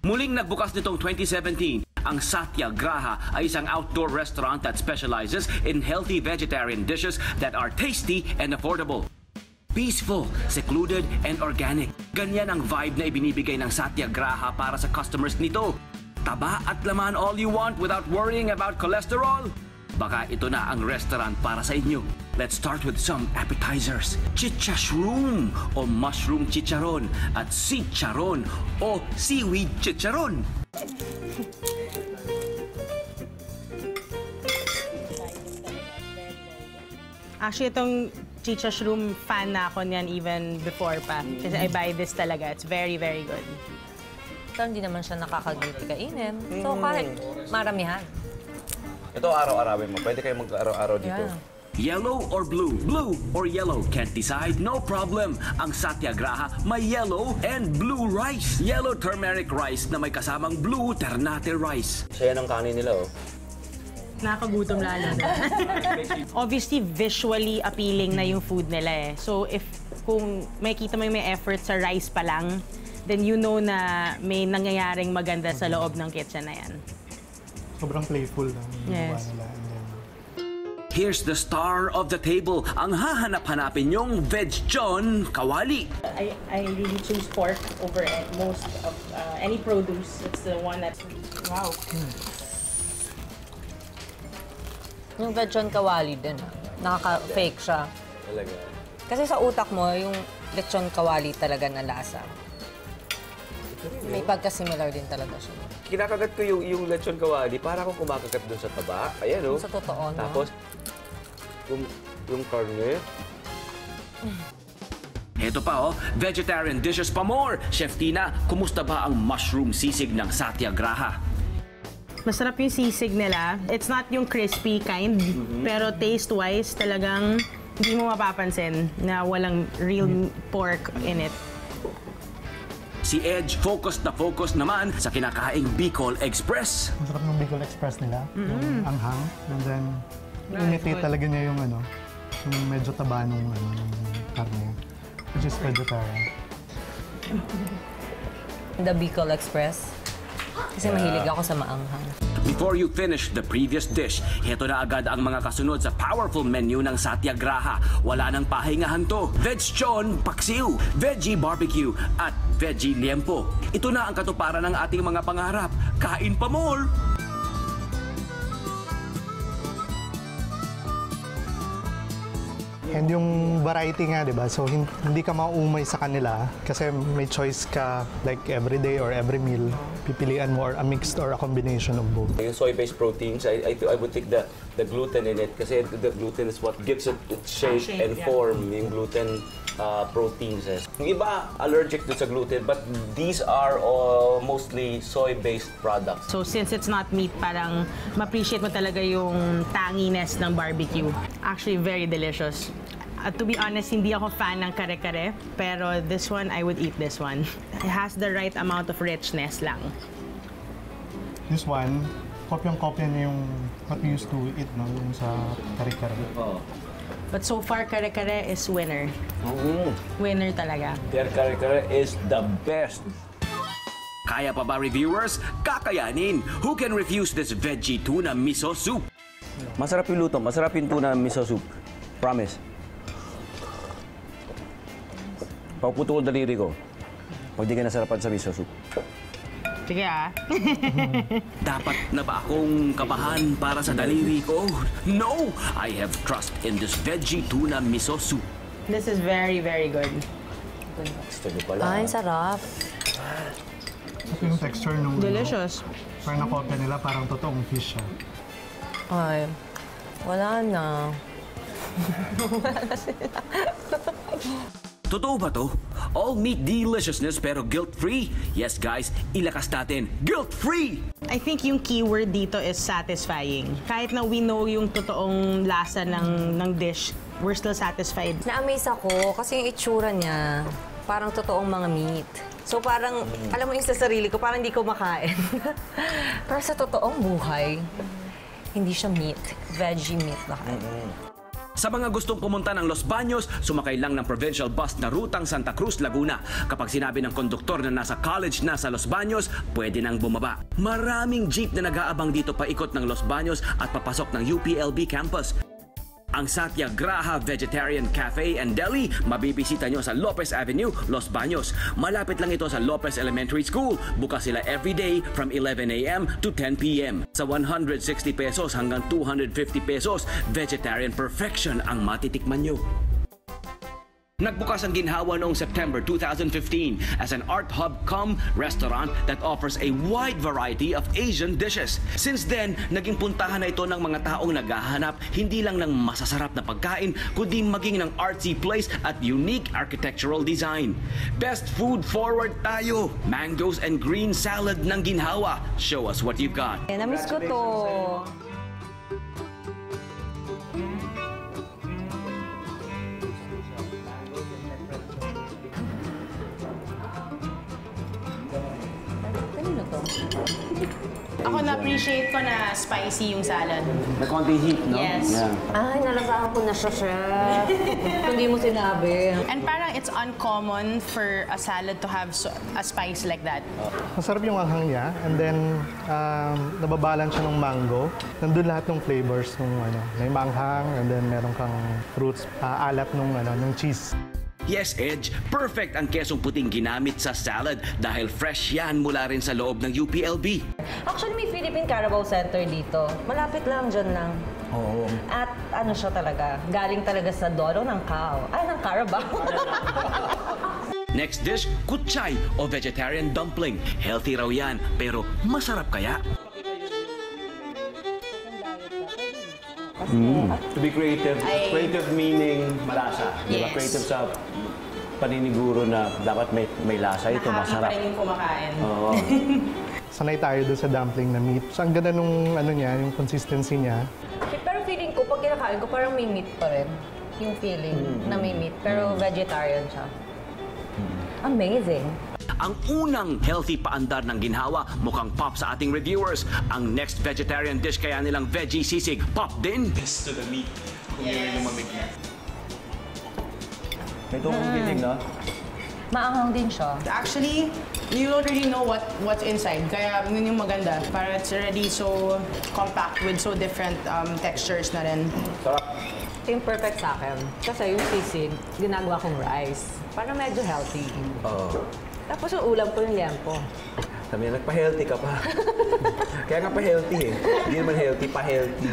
Muling nagbukas nitong 2017, ang Satyagraha ay isang outdoor restaurant that specializes in healthy vegetarian dishes that are tasty and affordable. Peaceful, secluded, and organic. Ganyan ang vibe na ibinibigay ng Satyagraha para sa customers nito. Taba at laman all you want without worrying about cholesterol? Baka ito na ang restaurant para sa inyo. Let's start with some appetizers. Chichashroom o mushroom chicharon at sicharon o seaweed chicharon. Actually, itong chichashroom fan na ako niyan even before pa. Kasi I buy this talaga. It's very, very good. So, hindi naman siya nakakaguti kainin. So, kahit maramihan. Ito araw-arawin mo. Pwede kayo mag-araw-araw dito. Yeah. Yellow or blue? Blue or yellow? Can't decide? No problem. Ang Satyagraha may yellow and blue rice. Yellow turmeric rice na may kasamang blue ternate rice. Siya ang kanin nila, oh. Nakakagutom lalo na. Obviously, visually appealing na yung food nila eh. So, kung makikita mo yung may effort sa rice pa lang, then you know na may nangyayaring maganda sa loob ng kitchen na yan. Sobrang playful lang yung Yes. nila. Here's the star of the table. Ang hahanap-hanapin yung veggion kawali. I really choose pork over most of any produce. It's the one that's, wow. Yung lechon kawali din, nakaka-fake siya. Talaga. Kasi sa utak mo, yung lechon kawali talaga na lasa. May pagka-similar din talaga siya. Kinakagat ko yung lechon kawali para akong kumakagat dun sa taba. Ayan, oh. Sa totoo, no? Tapos, yung karne. Heto pa oh, vegetarian dishes pa more. Chef Tina, kumusta ba ang mushroom sisig ng Satyagraha? Masarap yung sisig nila. It's not yung crispy kind, pero taste-wise talagang hindi mo mapapansin na walang real pork in it. Si Edge, focus naman sa kinakaing Bicol Express. Masarap ng Bicol Express nila. Yung anghang. And then, imitate talaga niya yung yung medyo taba nung karne. Which is vegetarian. The Bicol Express. Kasi mahilig ako sa maanghang. Before you finish the previous dish, heto na agad ang mga kasunod sa powerful menu ng Satyagraha. Wala nang pahingahan to. Veggion paksiw, veggie barbecue, at veggie liempo. Ito na ang katuparan ng ating mga pangarap. Kain pa more! And yung variety nga, di ba? So, hindi ka mauumay sa kanila kasi may choice ka like every day or every meal. Pipilian mo or a mixed or a combination of both. Yung soy-based proteins, I would take the gluten in it kasi the gluten is what gives it its shape and form, yung gluten proteins. Yung iba allergic to sa gluten, but these are mostly soy-based products. So since it's not meat, parang ma-appreciate mo talaga yung tanginess ng barbecue. Actually, very delicious. To be honest, hindi ako fan ng kare-kare, pero this one, I would eat this one. It has the right amount of richness lang. This one, kopyang-kopya niya yung what we used to eat, no? Yung sa kare-kare. But so far, kare-kare is winner. Winner talaga. Their kare-kare is the best. Kaya pa ba reviewers? Kakayanin! Who can refuse this veggie tuna miso soup? Masarap yung luto, masarap yung tuna miso soup. Promise. Pagputo ko daliri ko, pag di ka nasarapan sa miso soup. Sige ah. Dapat na ba akong kabahan para sa daliri ko? No! I have trust in this veggie tuna miso soup. This is very, very good. Gusto nyo pala. Ay, sarap. Ito yung texture nung Delicious. parang nakopya nila, parang totoong fish siya. Ay, wala na. Totoo ba to? All meat deliciousness pero guilt-free? Yes guys, ilakas natin. Guilt-free! I think yung keyword dito is satisfying. Kahit na we know yung totoong lasa ng dish, we're still satisfied. Na-amaze ako kasi yung itsura niya, parang totoong mga meat. So parang, alam mo yung sa sarili ko, parang hindi ko makain. Pero sa totoong buhay, hindi siya meat. Veggie meat na kayo. Sa mga gustong pumunta ng Los Baños, sumakay lang ng provincial bus na rutang Santa Cruz, Laguna. Kapag sinabi ng konduktor na nasa college na sa Los Baños, pwede nang bumaba. Maraming jeep na nag-aabang dito paikot ng Los Baños at papasok ng UPLB campus. Ang Satyagraha Vegetarian Cafe and Deli, mabibisita nyo sa Lopez Avenue, Los Baños. Malapit lang ito sa Lopez Elementary School. Bukas sila everyday from 11 a.m. to 10 p.m. Sa 160 pesos hanggang 250 pesos, vegetarian perfection ang matitikman nyo. Nagbukas ang Ginhawa noong September 2015 as an art hub cum restaurant that offers a wide variety of Asian dishes. Since then, naging puntahan na ito ng mga taong naghahanap hindi lang ng masasarap na pagkain, kundi maging ng artsy place at unique architectural design. Best food forward tayo! Mangoes and green salad ng Ginhawa. Show us what you've got. Na-miss ko to. Kanino to? Ako na-appreciate ko na spicy yung salad. May konti heat, no? Yes. Yeah. Ay, nalasahan ko na siya, chef. Hindi mo sinabi. And parang it's uncommon for a salad to have a spice like that. Masarap yung anghang niya, and then nababalance siya ng mango. Nandun lahat ng flavors nung may manghang, and then meron kang fruits, alat nung cheese. Yes, Edge, perfect ang kesong puting ginamit sa salad dahil fresh yan mula rin sa loob ng UPLB. Actually, may Philippine Carabao Center dito. Malapit lang, dyan lang. Oo. At ano siya talaga, galing talaga sa dolo ng cow. Ay, ng Carabao. Next dish, kutchay o vegetarian dumpling. Healthy raw yan, pero masarap kaya? To be creative. Creative meaning malasa. Di ba? Yes. Creative sa paniniguro na dapat may lasa. Ito masarap. Pa rin yung kumakain. Oo. Sanay tayo doon sa dumpling na meat. So, ang ganda nung yung consistency niya. Pero feeling ko, pag kinakain ko, parang may meat pa rin. Yung feeling na may meat. Pero vegetarian siya. Amazing. Ang unang healthy paandar ng Ginhawa mukhang pop sa ating reviewers. Ang next vegetarian dish kaya nilang veggie sisig, pop din. To the meat. Kung yun yung lumamig na. May tungkong titig, no? Maanghang din siya. Actually, you don't really know what's inside. Kaya yun yung maganda. Para it's already so compact with so different textures na rin. Sarap. Ito yung perfect sa akin. Kasi yung sisig, ginagawa kong rice. Parang medyo healthy. Oo. Tapos yung ulam ko yung liempo. Sabi niya, nagpa-healthy ka pa. Kaya nga pa-healthy eh. Hindi naman healthy, pa-healthy.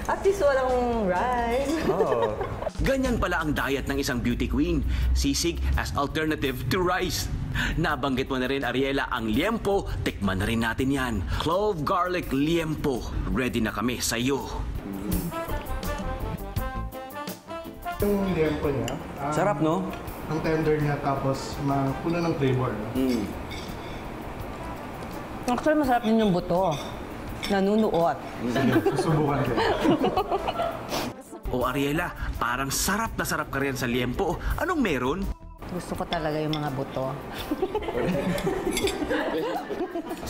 At least walang rice. Oo. Ganyan pala ang diet ng isang beauty queen. Sisig as alternative to rice. Nabanggit mo na rin, Ariela, ang liempo. Tikman na rin natin yan. Clove garlic liempo. Ready na kami sa iyo. Yung liempo niya, Sarap, no? ang tender niya, tapos puno ng flavor. Actually, masarap din yung buto. Nanunuot. Susubukan ko. O Ariela, parang sarap na sarap ka rin sa liempo. Anong meron? Gusto ko talaga yung mga buto.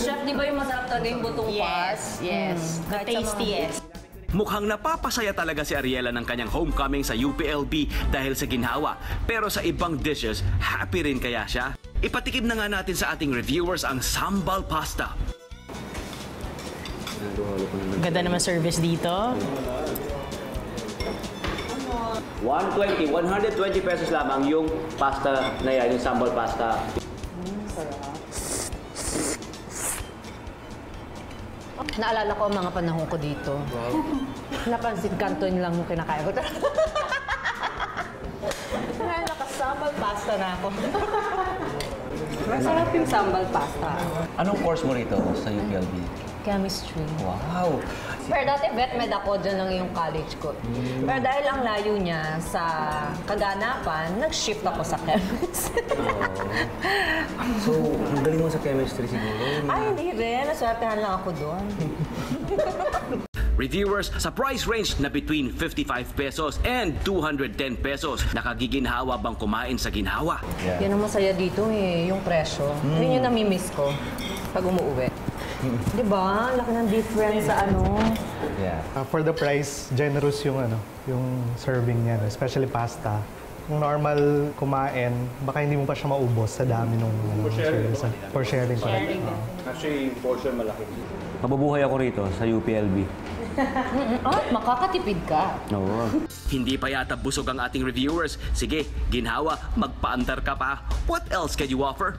Chef, di ba yung masarap talaga yung butong parts? Yes. The Kahit sa mga- tastiest. Mukhang napapasaya talaga si Ariela ng kanyang homecoming sa UPLB dahil sa Ginhawa. Pero sa ibang dishes, happy rin kaya siya? Ipatikim na nga natin sa ating reviewers ang sambal pasta. Ganda naman service dito. 120 pesos lamang yung pasta na yan, yung sambal pasta. Naalala ko ang mga panahon ko dito. Wow. Napansin kanton lang yung kinakain ko. Kaya nakasambal pasta na ako. Masarap yung sambal pasta. Anong course mo rito sa UPLB? Chemistry. Wow! Pero dati vet med ako, dyan lang yung college ko. Pero dahil ang layo niya sa kaganapan, nag-shift ako sa chemistry. So, ang galing mo sa chemistry siguro. Ay, hindi rin. Naswertehan lang ako doon. Reviewers, sa price range na between 55 pesos and 210 pesos, nakagiginhawa bang kumain sa Ginhawa? Yan ang masaya dito eh, yung presyo. Yun yung namimiss ko pag umuwi. Di ba? Laki ng difference sa ano. Yeah. For the price, generous yung yung serving niya, especially pasta. Kung normal kumain, baka hindi mo pa siya maubos sa dami nung for sharing. Actually, yung portion malaki. Mabubuhay ako rito sa UPLB. Makakatipid ka. Oo. Hindi pa yata busog ang ating reviewers. Sige, ginhawa, magpaandar ka pa. What else can you offer?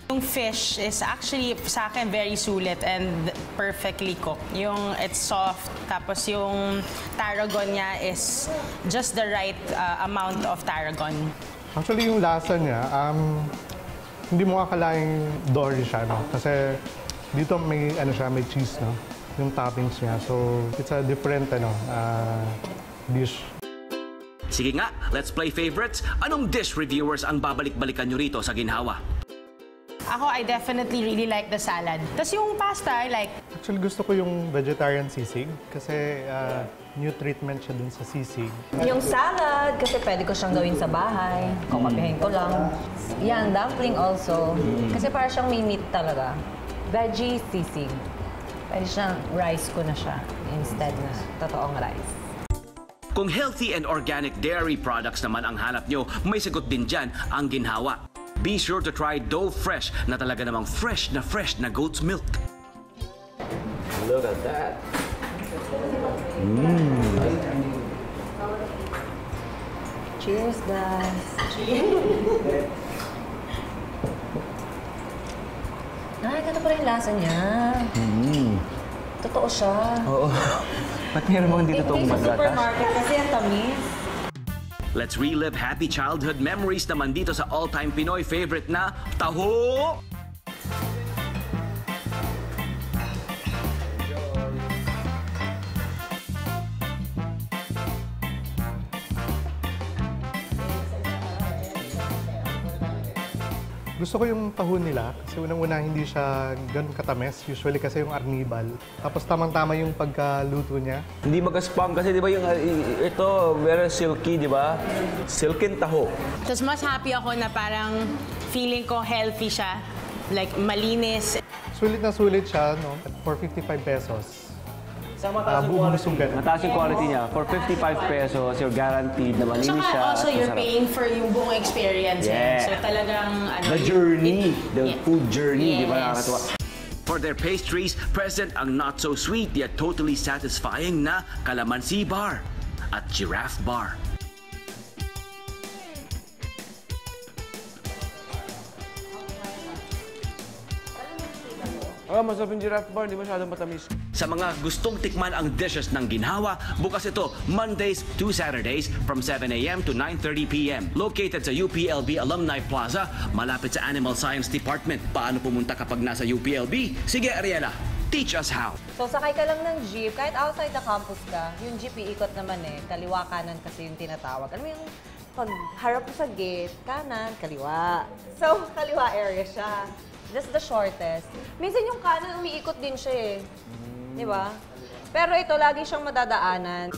Yung fish is actually, sa akin, very sulit and perfectly cooked. Yung it's soft, tapos yung tarragon niya is just the right amount of tarragon. Actually, yung lasa niya, hindi mo akalaing dory siya, no? Kasi dito may, may cheese, no? Yung toppings niya. So, it's a different, dish. Sige nga, let's play favorites. Anong dish reviewers ang babalik-balikan nyo rito sa ginhawa? Ako, I definitely really like the salad. Tapos yung pasta, I like. Actually, gusto ko yung vegetarian sisig kasi new treatment siya dun sa sisig. Yung salad, kasi pwede ko siyang gawin sa bahay. Kukapihin ko lang. Yan, dumpling also. Kasi para siyang may meat talaga. Veggie sisig. Pwede siyang rice ko na siya instead na totoong rice. Kung healthy and organic dairy products naman ang hanap nyo, may sagot din dyan ang ginhawa. Be sure to try Dove Fresh na talaga namang fresh na goat's milk. Look at that. Cheers, guys. Nakakita pa rin yung lasa niya. Totoo siya. Oo. Ba't meron mga dito itong Sa magatas? supermarket kasi ang tamis. Let's relive happy childhood memories naman dito sa all-time Pinoy favorite na taho! Gusto ko yung taho nila kasi unang-una hindi siya ganun katamis. Usually kasi yung arnibal. Tapos tamang-tama yung pagkaluto niya. Hindi mag-spam kasi di ba yung ito, very silky, di ba? Silken taho. Tapos mas happy ako na parang feeling ko healthy siya. Like, malinis. Sulit na sulit siya, no? For 55 pesos. Bubusog ka na. Mataas yung quality niya. For 55 pesos, you're guaranteed na malinis Tsaka siya. also, you're masarap. paying for yung buong experience. Yeah. So talagang, The journey, the food journey, di ba Yes. nakakatuwa? For their pastries, present ang not-so-sweet yet totally satisfying na calamansi bar at giraffe bar. Masarap yung giraffe bar, di masyadong matamis. Sa mga gustong tikman ang dishes ng ginhawa, bukas ito Mondays to Saturdays from 7 a.m. to 9:30 p.m. Located sa UPLB Alumni Plaza, malapit sa Animal Science Department. Paano pumunta kapag nasa UPLB? Sige, Ariela, teach us how. So, sakay ka lang ng jeep. Kahit outside the campus ka, yung jeep iikot naman kaliwa kanan kasi yung tinatawag. Alam mo yung pag harap mo sa gate, kanan, kaliwa. So, kaliwa area siya. Just the shortest. Minsan yung kanan, umiikot din siya Di ba? Pero ito, lagi siyang madadaanan.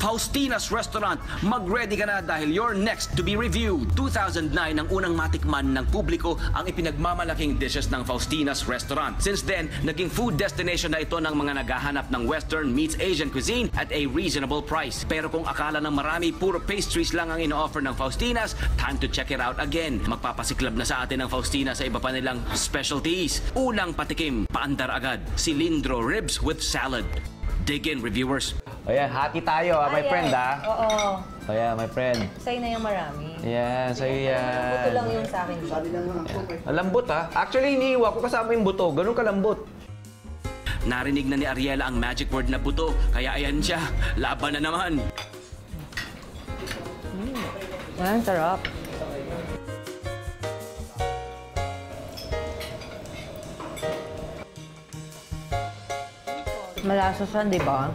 Faustina's Restaurant, mag-ready ka na dahil you're next to be reviewed. 2009 ang unang matikman ng publiko ang ipinagmamalaking dishes ng Faustina's Restaurant. Since then, naging food destination na ito ng mga naghahanap ng Western meets Asian cuisine at a reasonable price. Pero kung akala ng marami puro pastries lang ang ino-offer ng Faustina's, time to check it out again. Magpapasiklab na sa atin ng Faustina sa iba pa nilang specialties. Unang patikim, paandar agad, cilindro ribs with salad. Dig in, reviewers. Ayan, hati tayo, my friend, Oo. Ayan, my friend. Sa'yo na yung marami. Ayan, sa'yo yan. Buto lang yung sa akin. Ang lambot, ha? Actually, iniiwa ko kasama yung buto. Ganun kalambot. Narinig na ni Ariela ang magic word na buto, kaya ayan siya, laban na naman. Yan, sarap. Malasa siya, di ba?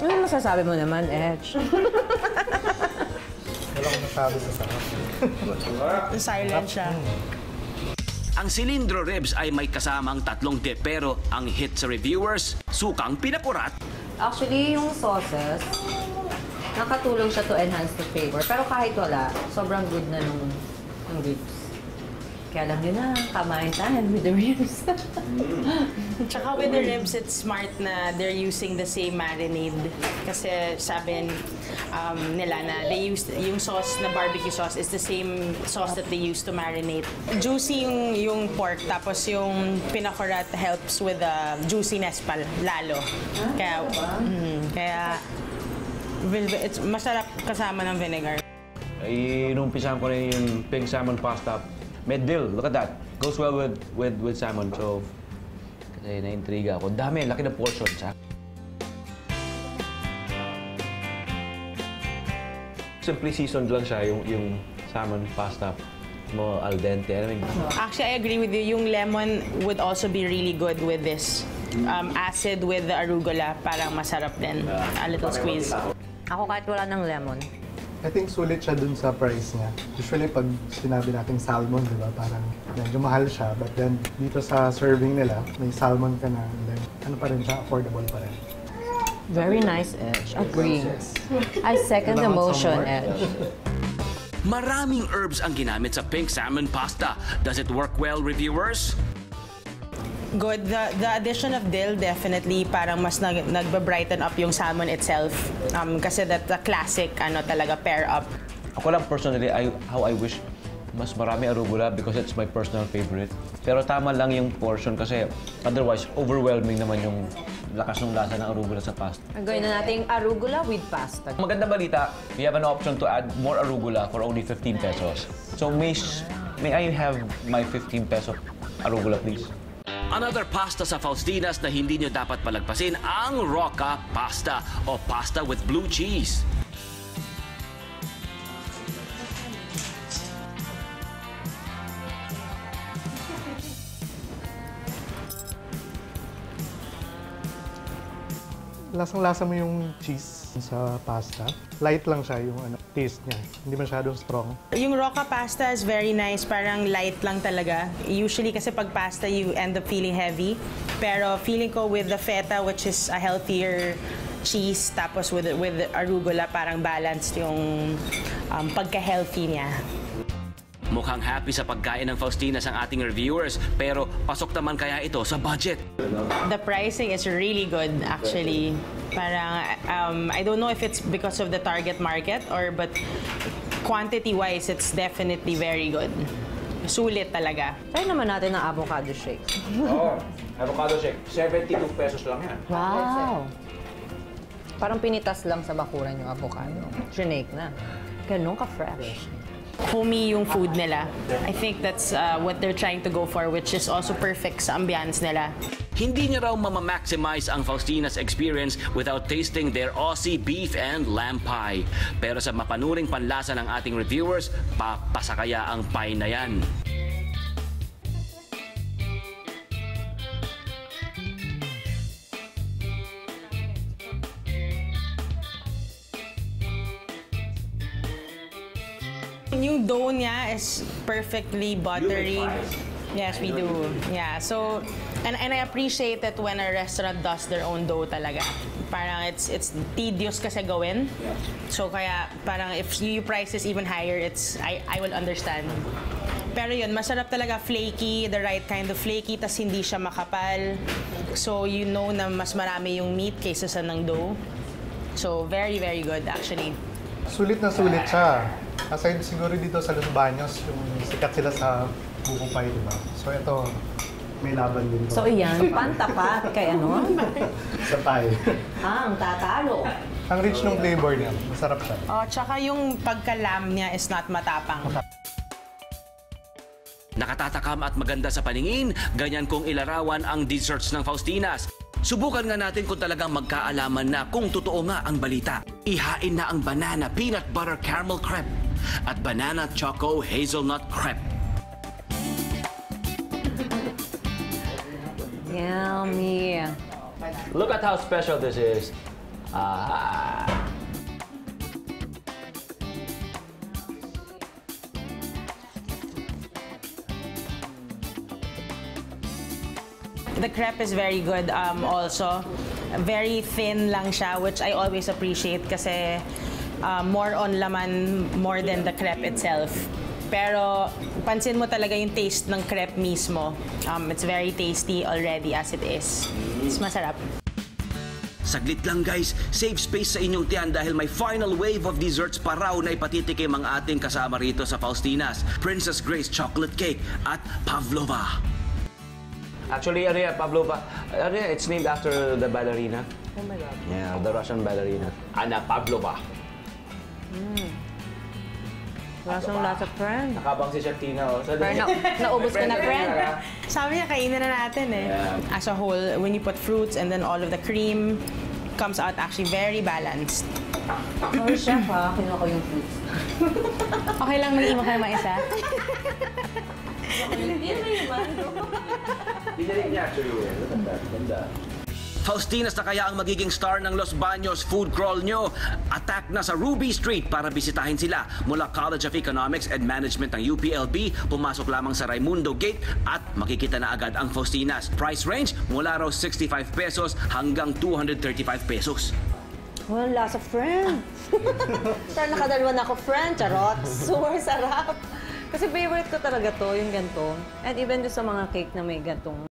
Ano masasabi mo naman, Edge? Wala akong masabi sa sarap. silent siya. Ang cilindro ribs ay may kasamang 3 dip pero ang hit sa reviewers, sukang pinakurat. Actually, yung sauces, nakatulong siya to enhance the flavor. Pero kahit wala, sobrang good na Ang ribs. Kaya alam nyo na, kamain tayo with the ribs. Tsaka with the ribs, it's smart na they're using the same marinade. Kasi sabi nila na they use yung sauce na barbecue sauce is the same sauce that they use to marinate. Juicy yung pork, tapos yung pinakurat helps with the juiciness lalo. Kaya it's masarap kasama ng vinegar. Inumpisahan ko na yung pink salmon pasta. May dill, look at that. Goes well with salmon. So, kasi na-intriga ako. Dami, laki na portion siya. Simply seasoned lang siya, yung salmon pasta mo al dente. I mean, Actually, I agree with you. Yung lemon would also be really good with this. Acid with the arugula, parang masarap din. A little squeeze. Ako kahit wala ng lemon. I think sulit siya dun sa price niya. Usually pag sinabi nating salmon, di ba, parang medyo mahal siya. But then dito sa serving nila, may salmon ka na. And then ano pa rin siya, affordable pa rin. Very nice, Edge. Agree. I second the motion, Edge. Maraming herbs ang ginamit sa pink salmon pasta. Does it work well, reviewers? Good. The addition of dill definitely parang mas nagba-brighten up yung salmon itself. Kasi that's a classic talaga pair up. ako lang personally, how I wish mas marami arugula because it's my personal favorite. Pero tama lang yung portion kasi otherwise overwhelming naman yung lakas ng lasa ng arugula sa pasta. Gawin na natin arugula with pasta. Maganda balita, we have an option to add more arugula for only 15 pesos. So may I have my 15 peso arugula, please? Another pasta sa Faustinas na hindi nyo dapat palagpasin ang Rocca pasta o pasta with blue cheese. Lasang-lasa mo yung cheese sa pasta. Light lang siya yung taste niya. Hindi masyadong strong. Yung Rocca pasta is very nice. Parang light lang talaga. Usually kasi pag pasta, you end up feeling heavy. Pero feeling ko with the feta, which is a healthier cheese, tapos with arugula, parang balanced yung pagka-healthy niya. Mukhang happy sa pagkain ng Faustinas ang ating reviewers, pero pasok naman kaya ito sa budget. The pricing is really good, actually. Parang, I don't know if it's because of the target market but quantity-wise, it's definitely very good. Sulit talaga. Try naman natin ang avocado shake. Oo, avocado shake. 72 pesos lang yan. Wow! Parang pinitas lang sa bakuran yung avocado. Shinake na. Ganun ka-fresh. Homey yung food nila. I think that's what they're trying to go for, which is also perfect sa ambiance nila. Hindi niya raw mamamaximize ang Faustinas experience without tasting their Aussie beef and lamb pie. Pero sa mapanuring panlasa ng ating reviewers, papasa kaya ang pie na yan. Yung dough niya is perfectly buttery. Yes, we do. Yeah, so, and I appreciate it when a restaurant does their own dough talaga. Parang it's tedious kasi gawin. So kaya parang if you price is even higher, I will understand. Pero yun, masarap talaga, flaky, the right kind of flaky, tas hindi siya makapal. So you know na mas marami yung meat kaysa sa ng dough. So very, very good actually. Sulit na sulit siya. Aside siguro dito sa Los Baños, yung sikat sila sa buko pie, di ba? So ito, may laban din to. So iyan, pantapat kay ano? Sa pie. Ang tatalo. Ang rich ng flavor niya. Masarap siya. Oh, tsaka yung pagka-lamb niya is not matapang. Nakatatakam at maganda sa paningin, ganyan kung ilarawan ang desserts ng Faustinas. Subukan nga natin kung talagang magkaalaman na kung totoo nga ang balita. Ihain na ang banana peanut butter caramel crepe at banana choco hazelnut crepe. Yummy. Look at how special this is. The crepe is very good also. Very thin lang siya, which I always appreciate kasi more on laman more than the crepe itself. Pero pansin mo talaga yung taste ng crepe mismo. It's very tasty already as it is. It's masarap. Saglit lang guys, save space sa inyong tiyan dahil may final wave of desserts pa raw na ipatitikim ang ating kasama rito sa Faustina's. Princess Grace Chocolate Cake at Pavlova. Actually, Pavlova, it's named after the ballerina. Oh my God. Yeah, the Russian ballerina. Anna Pavlova. Lasang-lasa, friend. Nakabang si Chef Tina. Oh. So, Pero naubos ko na, friend. Sabi niya, kainin na natin eh. Yeah. As a whole, when you put fruits and then all of the cream, comes out actually very balanced. Sorry, chef, ha? Kinuha ko yung fruits. Okay lang, mag-iwan ka naman isa. Yan na yung mando. Pinalit niya actually. Look at that. Ganda. Faustina's na kaya ang magiging star ng Los Baños food crawl nyo. Attack na sa Ruby Street para bisitahin sila. Mula College of Economics and Management ng UPLB, pumasok lamang sa Raimundo Gate at makikita na agad ang Faustina's. Price range mula raw 65 pesos hanggang 235 pesos. Walang lasa, friend. Pero nakadalawa na ako, friend. Charot. Super sarap. Kasi favorite ko talaga to, yung ganito. And even doon sa mga cake na may gantong